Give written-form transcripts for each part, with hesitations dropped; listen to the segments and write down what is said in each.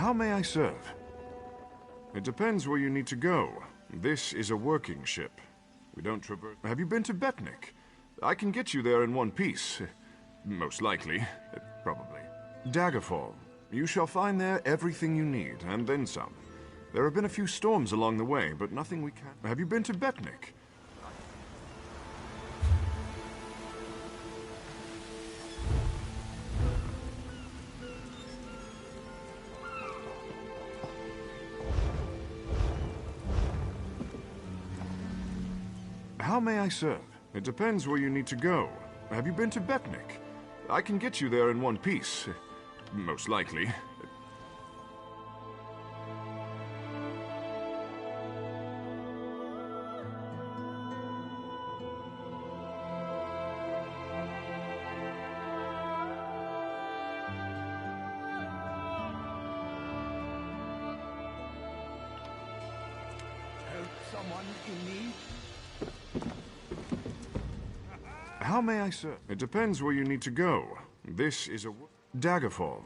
How may I serve? It depends where you need to go. This is a working ship. We don't traverse... Have you been to Betnik? I can get you there in one piece. Most likely. Probably. Daggerfall. You shall find there everything you need, and then some. There have been a few storms along the way, but nothing we can't... Have you been to Betnik? How may I serve? It depends where you need to go. Have you been to Betnik? I can get you there in one piece. Most likely. Help someone in need? How may I serve? It depends where you need to go. This is a... Daggerfall.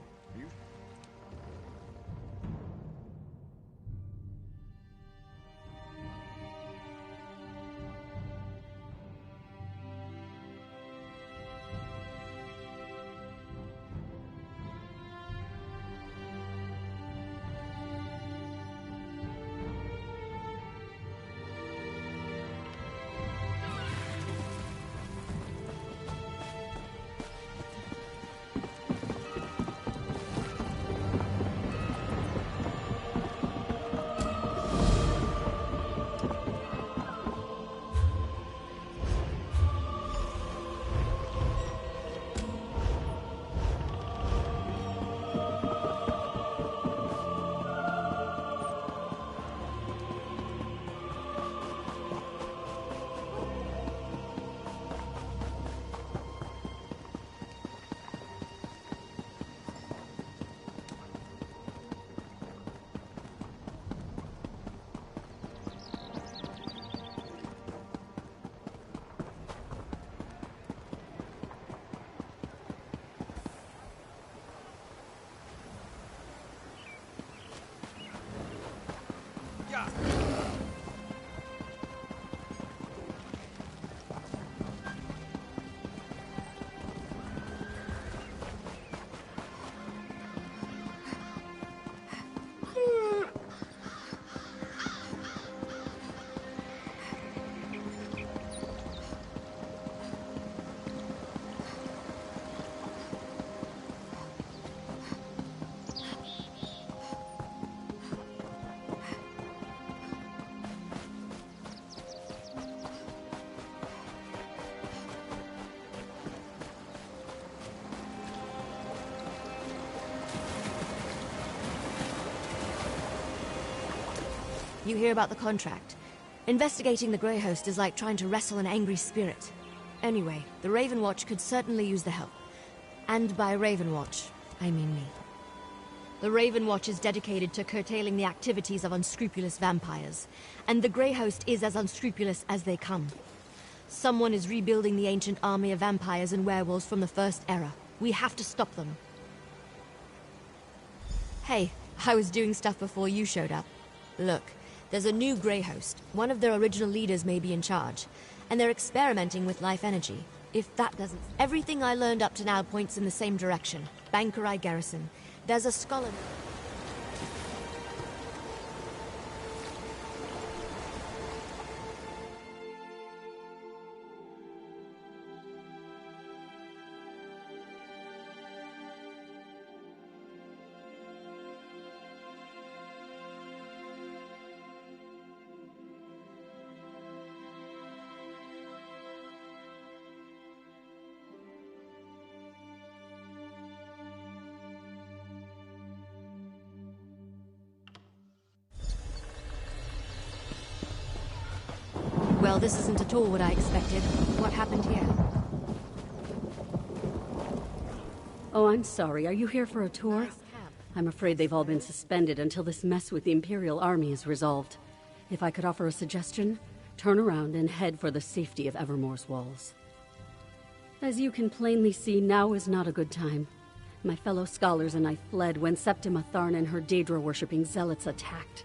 You hear about the contract. Investigating the Grey Host is like trying to wrestle an angry spirit. Anyway, the Raven Watch could certainly use the help. And by Raven Watch, I mean me. The Raven Watch is dedicated to curtailing the activities of unscrupulous vampires, and the Grey Host is as unscrupulous as they come. Someone is rebuilding the ancient army of vampires and werewolves from the First Era. We have to stop them. Hey, I was doing stuff before you showed up. Look. There's a new Grey Host. One of their original leaders may be in charge, and they're experimenting with life energy. If that doesn't... Everything I learned up to now points in the same direction. Bankerai Garrison. There's a scholar... Well, this isn't at all what I expected. What happened here? Oh, I'm sorry. Are you here for a tour? Nice camp. I'm afraid they've all been suspended until this mess with the Imperial Army is resolved. If I could offer a suggestion, turn around and head for the safety of Evermore's walls. As you can plainly see, now is not a good time. My fellow scholars and I fled when Septima Tharn and her Daedra-worshipping zealots attacked.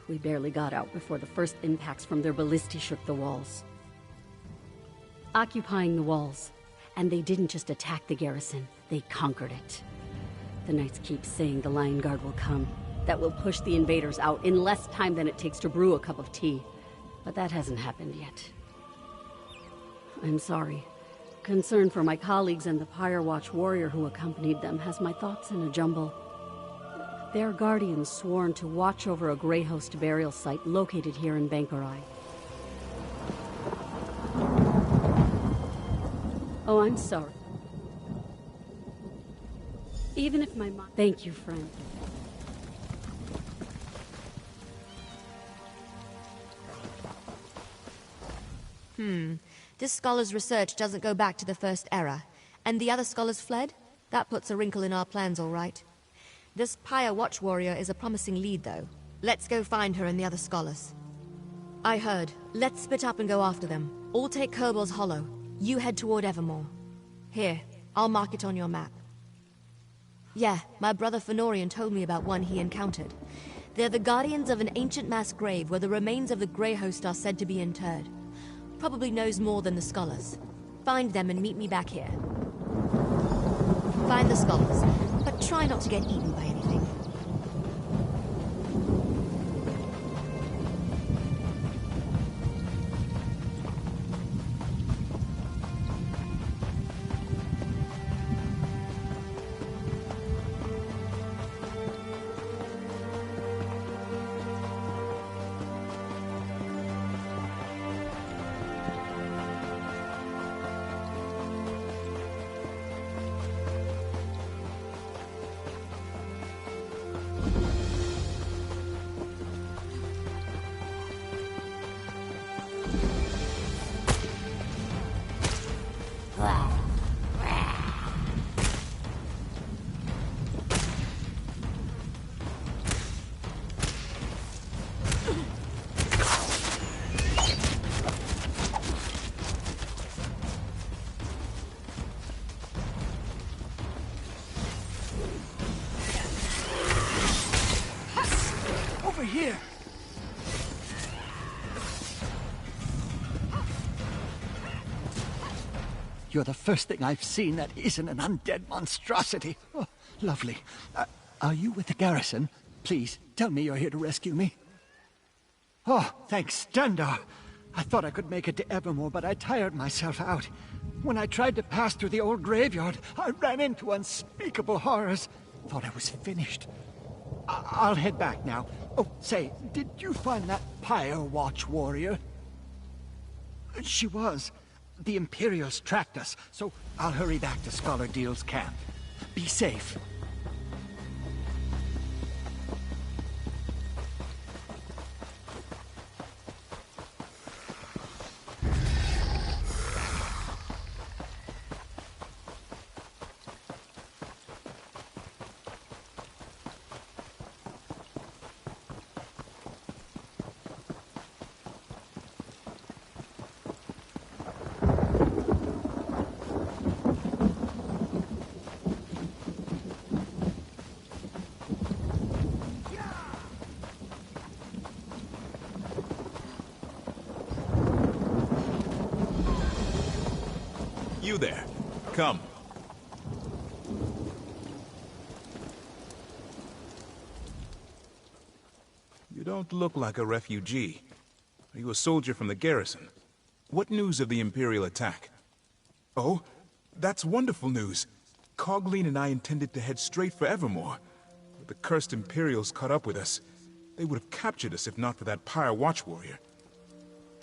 We barely got out before the first impacts from their ballistae shook the walls. Occupying the walls. And they didn't just attack the garrison, they conquered it. The Knights keep saying the Lion Guard will come, that will push the invaders out in less time than it takes to brew a cup of tea. But that hasn't happened yet. I'm sorry. Concern for my colleagues and the Pyre Watch warrior who accompanied them has my thoughts in a jumble. They're guardians sworn to watch over a Greyhost burial site located here in Bankerai. Oh, I'm sorry. Even if my mom... Thank you, friend. This scholar's research doesn't go back to the First Era. And the other scholars fled? That puts a wrinkle in our plans, all right. This Pyre Watch warrior is a promising lead, though. Let's go find her and the other scholars. I heard. Let's split up and go after them. All take Kerbal's Hollow. You head toward Evermore. Here, I'll mark it on your map. Yeah, my brother Fenorian told me about one he encountered. They're the guardians of an ancient mass grave where the remains of the Greyhost are said to be interred. Probably knows more than the scholars. Find them and meet me back here. Find the scholars, but try not to get eaten by anything. Here. You're the first thing I've seen that isn't an undead monstrosity. Oh, lovely. Are you with the garrison? Please, tell me you're here to rescue me. Oh, thanks, Dundar. I thought I could make it to Evermore, but I tired myself out. When I tried to pass through the old graveyard, I ran into unspeakable horrors. Thought I was finished. I'll head back now. Oh, say, did you find that Pyre Watch warrior? She was. The Imperials tracked us, so I'll hurry back to cyrodiil's camp. Be safe. You there. Come. You don't look like a refugee. Are you a soldier from the garrison? What news of the Imperial attack? Oh, that's wonderful news. Cogleen and I intended to head straight for Evermore. But the cursed Imperials caught up with us. They would have captured us if not for that Pyre Watch warrior.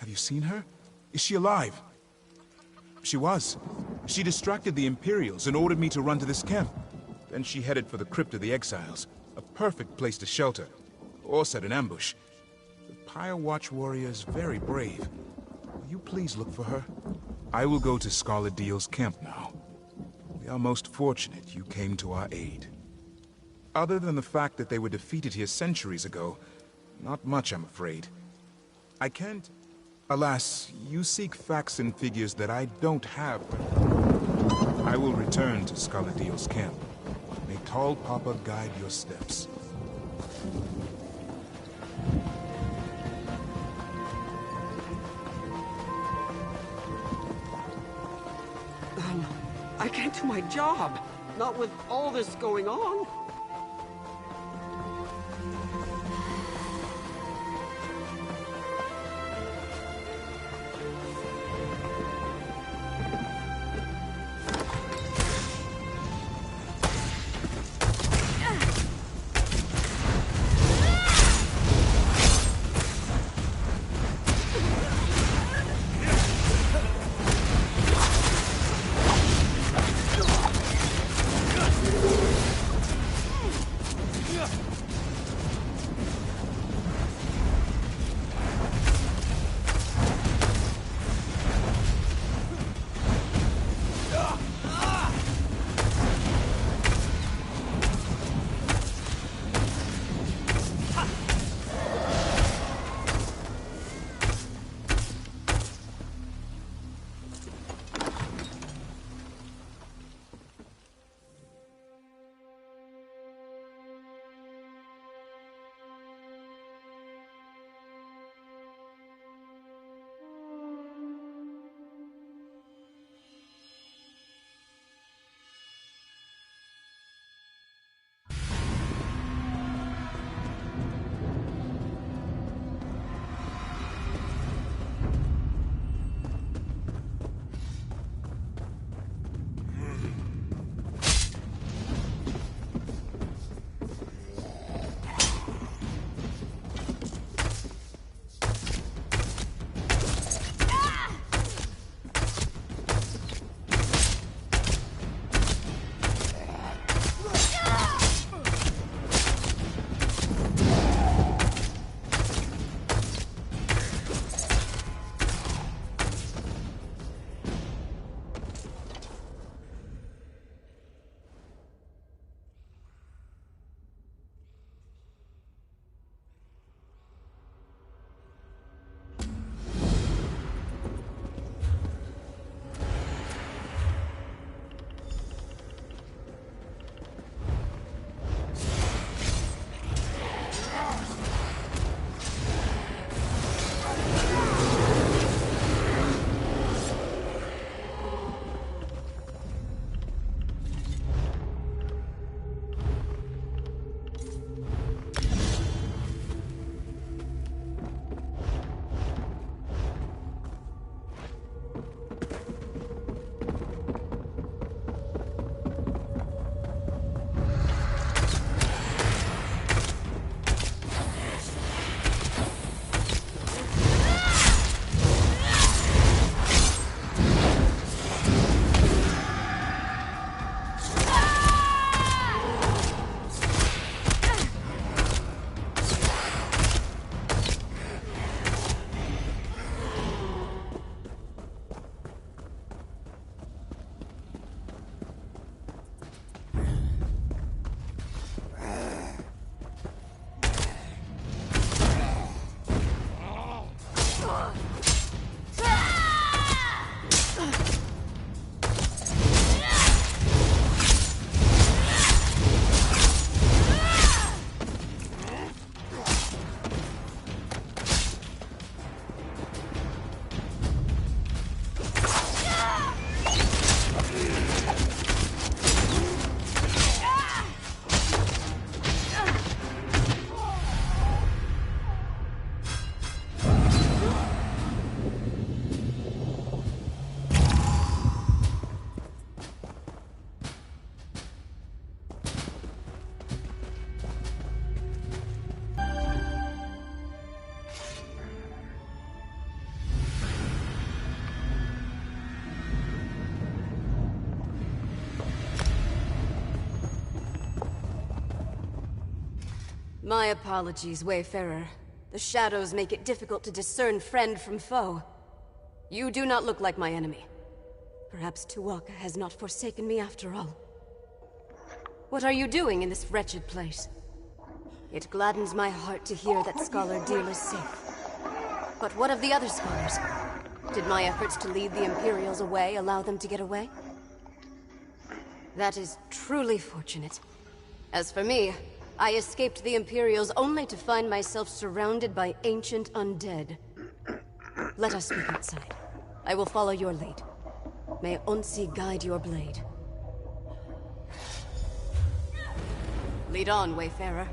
Have you seen her? Is she alive? She was. She distracted the Imperials and ordered me to run to this camp. Then she headed for the Crypt of the Exiles, a perfect place to shelter, or set an ambush. The Pyre Watch warrior is very brave. Will you please look for her? I will go to cyrodiil's camp now. We are most fortunate you came to our aid. Other than the fact that they were defeated here centuries ago, not much, I'm afraid. I can't... Alas, you seek facts and figures that I don't have. I will return to cyrodiil's camp. Tall Papa guide your steps. I can't do my job. Not with all this going on. My apologies, Wayfarer. The shadows make it difficult to discern friend from foe. You do not look like my enemy. Perhaps Tuwaka has not forsaken me after all. What are you doing in this wretched place? It gladdens my heart to hear that Scholar Deal is safe. But what of the other scholars? Did my efforts to lead the Imperials away allow them to get away? That is truly fortunate. As for me, I escaped the Imperials only to find myself surrounded by ancient undead. Let us speak outside. I will follow your lead. May Onsi guide your blade. Lead on, Wayfarer.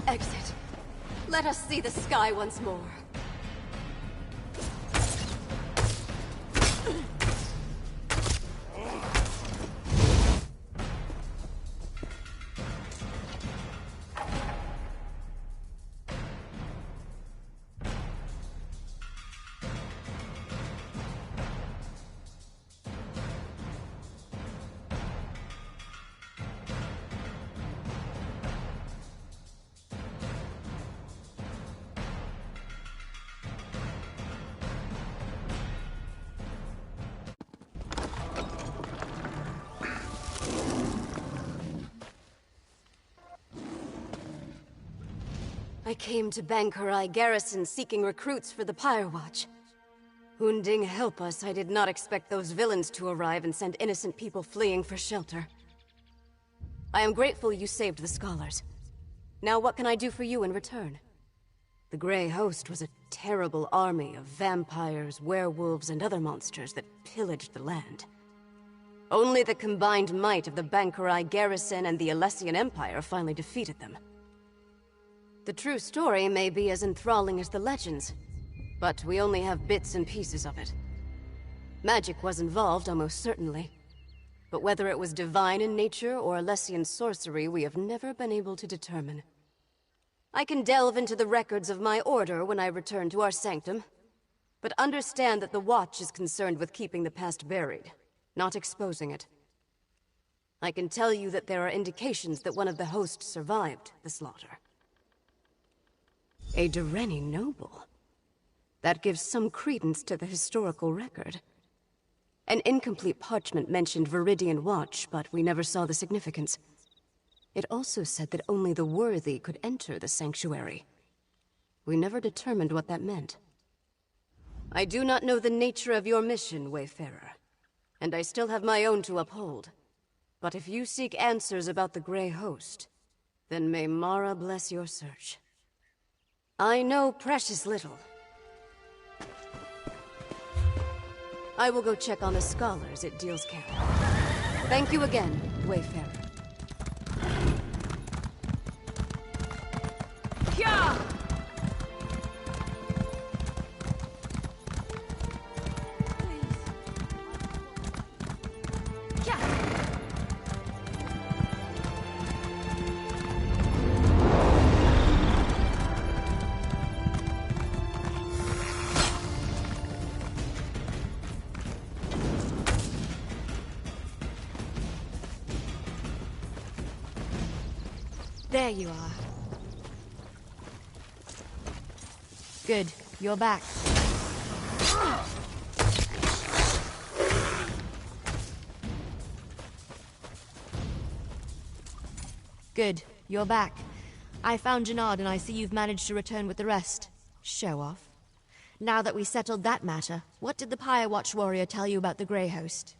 Exit. Let us see the sky once more. I came to Bankurai Garrison seeking recruits for the Pyre Watch. Hunding help us, I did not expect those villains to arrive and send innocent people fleeing for shelter. I am grateful you saved the scholars. Now what can I do for you in return? The Grey Host was a terrible army of vampires, werewolves, and other monsters that pillaged the land. Only the combined might of the Bankurai Garrison and the Alessian Empire finally defeated them. The true story may be as enthralling as the legends, but we only have bits and pieces of it. Magic was involved, almost certainly. But whether it was divine in nature or Alessian sorcery, we have never been able to determine. I can delve into the records of my order when I return to our sanctum, but understand that the Watch is concerned with keeping the past buried, not exposing it. I can tell you that there are indications that one of the hosts survived the slaughter. A Dureni noble. That gives some credence to the historical record. An incomplete parchment mentioned Viridian Watch, but we never saw the significance. It also said that only the worthy could enter the sanctuary. We never determined what that meant. I do not know the nature of your mission, Wayfarer, and I still have my own to uphold. But if you seek answers about the Grey Host, then may Mara bless your search. I know precious little. I will go check on the scholars at Deal's camp. Thank you again, Wayfarer. Yeah! There you are. Good, you're back. Good, you're back. I found Jannard and I see you've managed to return with the rest. Show off. Now that we settled that matter, what did the Pyre Watch warrior tell you about the Grey Host?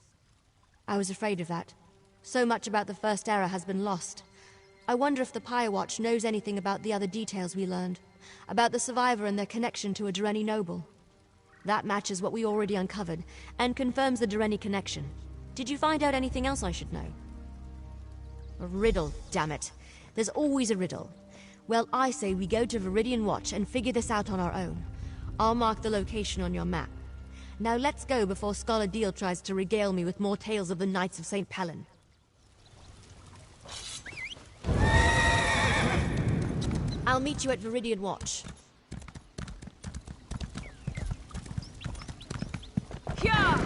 I was afraid of that. So much about the First Era has been lost. I wonder if the Pyre Watch knows anything about the other details we learned. About the survivor and their connection to a Dureni noble. That matches what we already uncovered, and confirms the Dureni connection. Did you find out anything else I should know? A riddle, damn it. There's always a riddle. Well, I say we go to Viridian Watch and figure this out on our own. I'll mark the location on your map. Now let's go before Scholar Deal tries to regale me with more tales of the Knights of St. Pellen. I'll meet you at Viridian Watch. Yeah!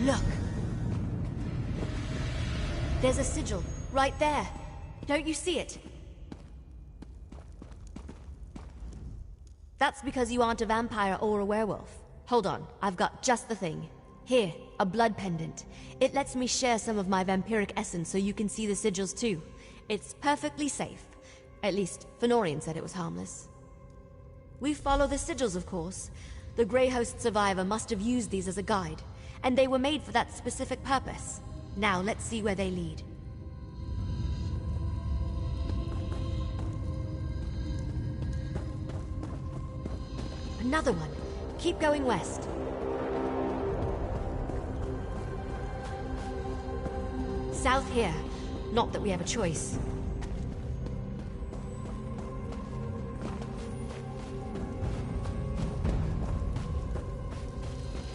Look. There's a sigil, right there. Don't you see it? That's because you aren't a vampire or a werewolf. Hold on, I've got just the thing. Here, a blood pendant. It lets me share some of my vampiric essence so you can see the sigils too. It's perfectly safe. At least, Fenorian said it was harmless. We follow the sigils, of course. The Grey Host survivor must have used these as a guide, and they were made for that specific purpose. Now, let's see where they lead. Another one. Keep going west. South here. Not that we have a choice.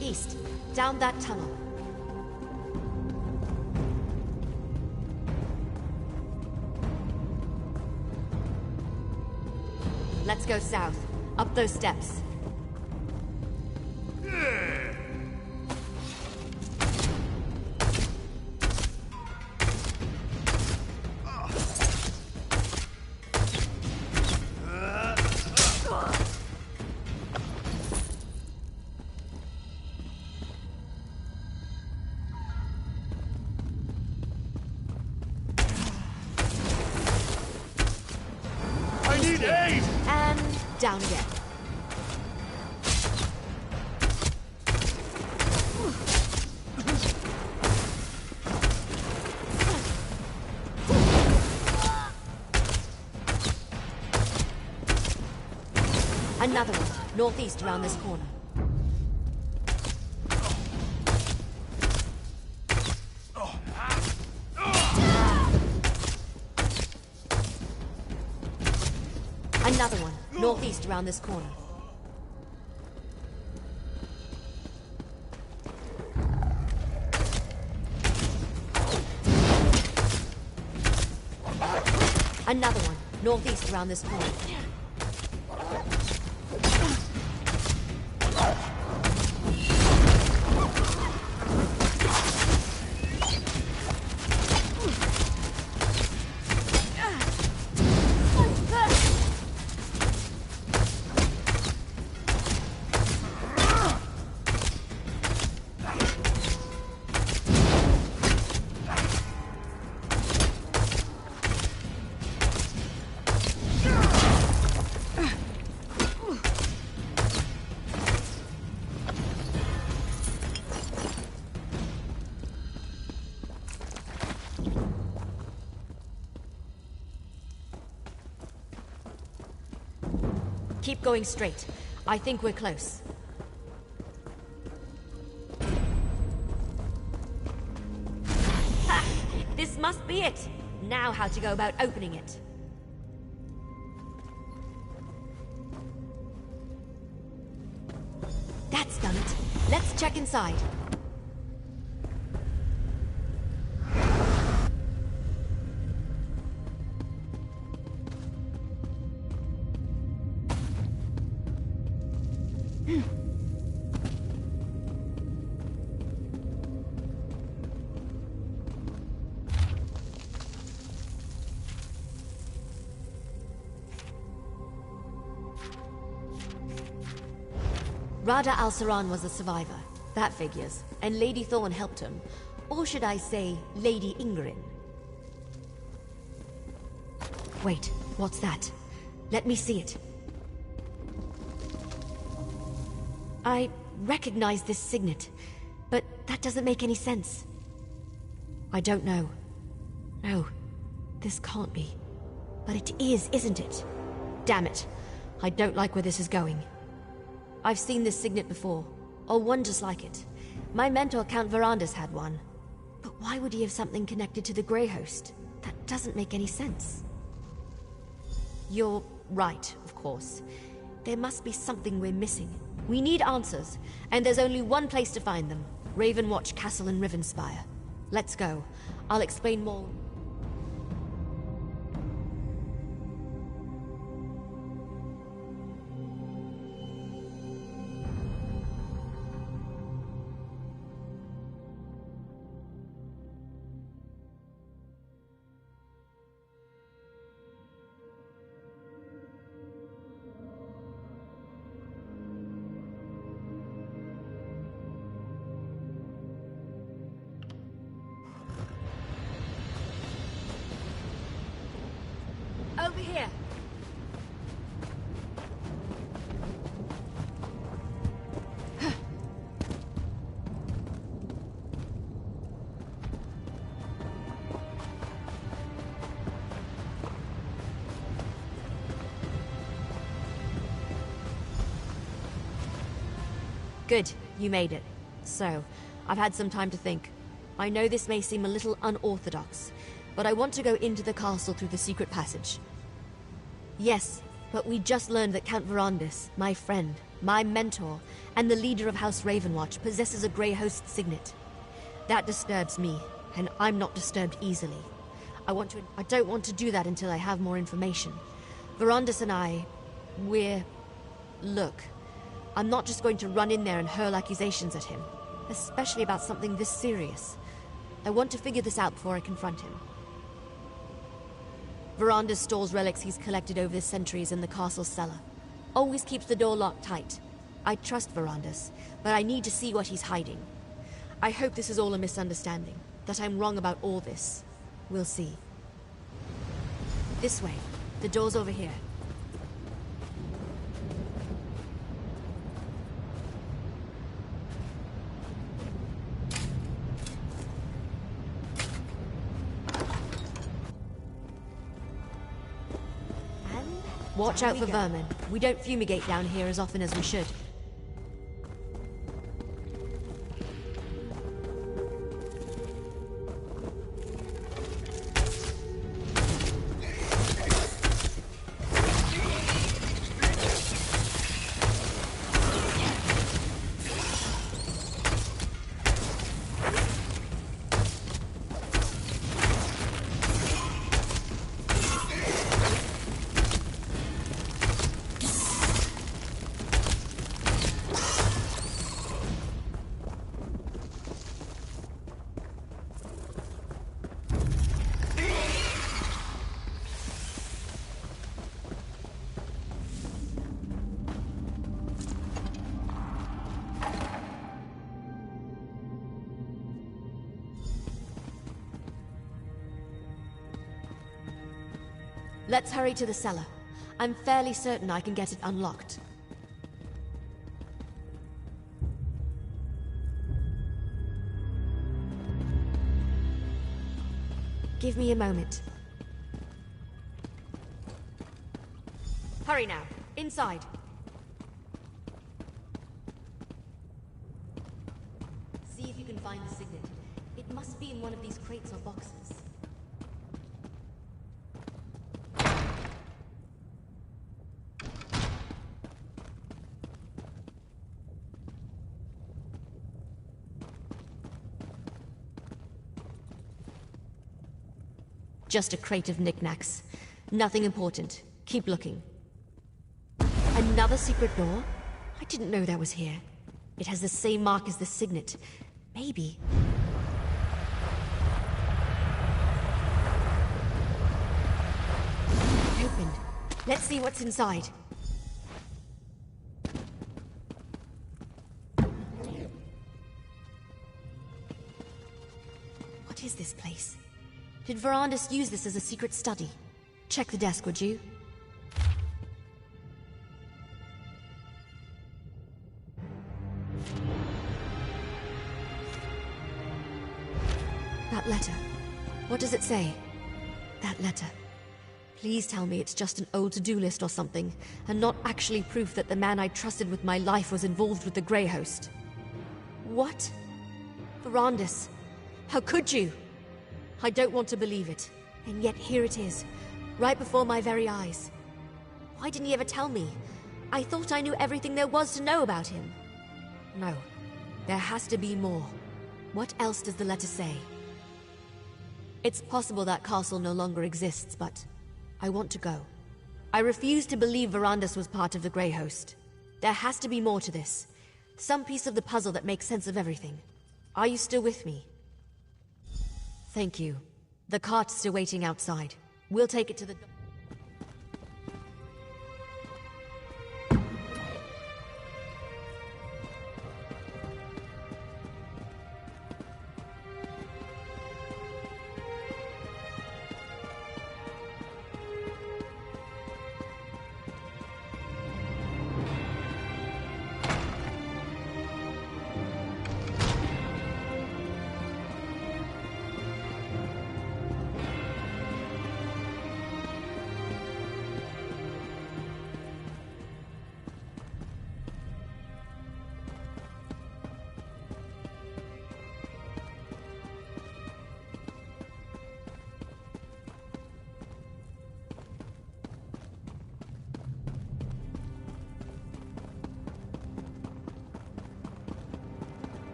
East. Down that tunnel. Let's go south. Up those steps. And down again. Another one, northeast around this corner. Another one, northeast around this corner. Another one, northeast around this corner. Keep going straight. I think we're close. Ha! This must be it! Now how to go about opening it. That's done it. Let's check inside. Rada al-Saran was a survivor. That figures. And Lady Thorn helped him. Or should I say, Lady Ingrin? Wait, what's that? Let me see it. I recognize this signet, but that doesn't make any sense. I don't know. No, this can't be. But it is, isn't it? Damn it. I don't like where this is going. I've seen this signet before, or one just like it. My mentor, Count Verandas, had one. But why would he have something connected to the Grey Host? That doesn't make any sense. You're right, of course. There must be something we're missing. We need answers, and there's only one place to find them. Ravenwatch Castle in Rivenspire. Let's go. I'll explain more. here. Good, you made it. So, I've had some time to think. I know this may seem a little unorthodox, but I want to go into the castle through the secret passage. Yes, but we just learned that Count Verandis, my friend, my mentor, and the leader of House Ravenwatch possesses a Grey Host signet. That disturbs me, and I'm not disturbed easily. I don't want to do that until I have more information. Verandis and Look, I'm not just going to run in there and hurl accusations at him, especially about something this serious. I want to figure this out before I confront him. Verandis stores relics he's collected over the centuries in the castle cellar. Always keeps the door locked tight. I trust Verandis, but I need to see what he's hiding. I hope this is all a misunderstanding, that I'm wrong about all this. We'll see. This way. The door's over here. Watch out for vermin. We don't fumigate down here as often as we should. Let's hurry to the cellar. I'm fairly certain I can get it unlocked. Give me a moment. Hurry now. Inside. See if you can find the signet. It must be in one of these crates or boxes. Just a crate of knickknacks. Nothing important. Keep looking. Another secret door? I didn't know that was here. It has the same mark as the signet. Maybe. Opened. Let's see what's inside. What is this place? Did Verandis use this as a secret study? Check the desk, would you? That letter. What does it say? That letter. Please tell me it's just an old to-do list or something, and not actually proof that the man I trusted with my life was involved with the Grey Host. What? Verandis, how could you? I don't want to believe it, and yet here it is, right before my very eyes. Why didn't he ever tell me? I thought I knew everything there was to know about him. No, there has to be more. What else does the letter say? It's possible that castle no longer exists, but I want to go. I refuse to believe Verandis was part of the Grey Host. There has to be more to this. Some piece of the puzzle that makes sense of everything. Are you still with me? Thank you. The cart's still waiting outside. We'll take it to the...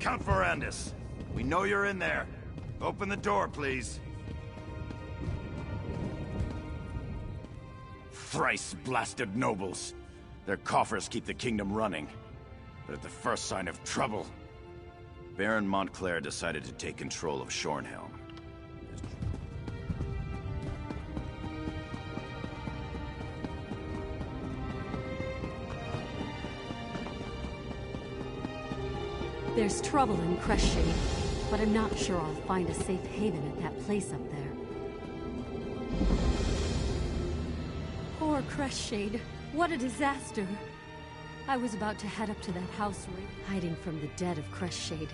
Count Ferrandis. We know you're in there. Open the door, please. Thrice-blasted nobles. Their coffers keep the kingdom running. But at the first sign of trouble, Baron Montclair decided to take control of Shornhelm. There's trouble in Crestshade, but I'm not sure I'll find a safe haven at that place up there. Poor Crestshade. What a disaster. I was about to head up to that house, hiding from the dead of Crestshade.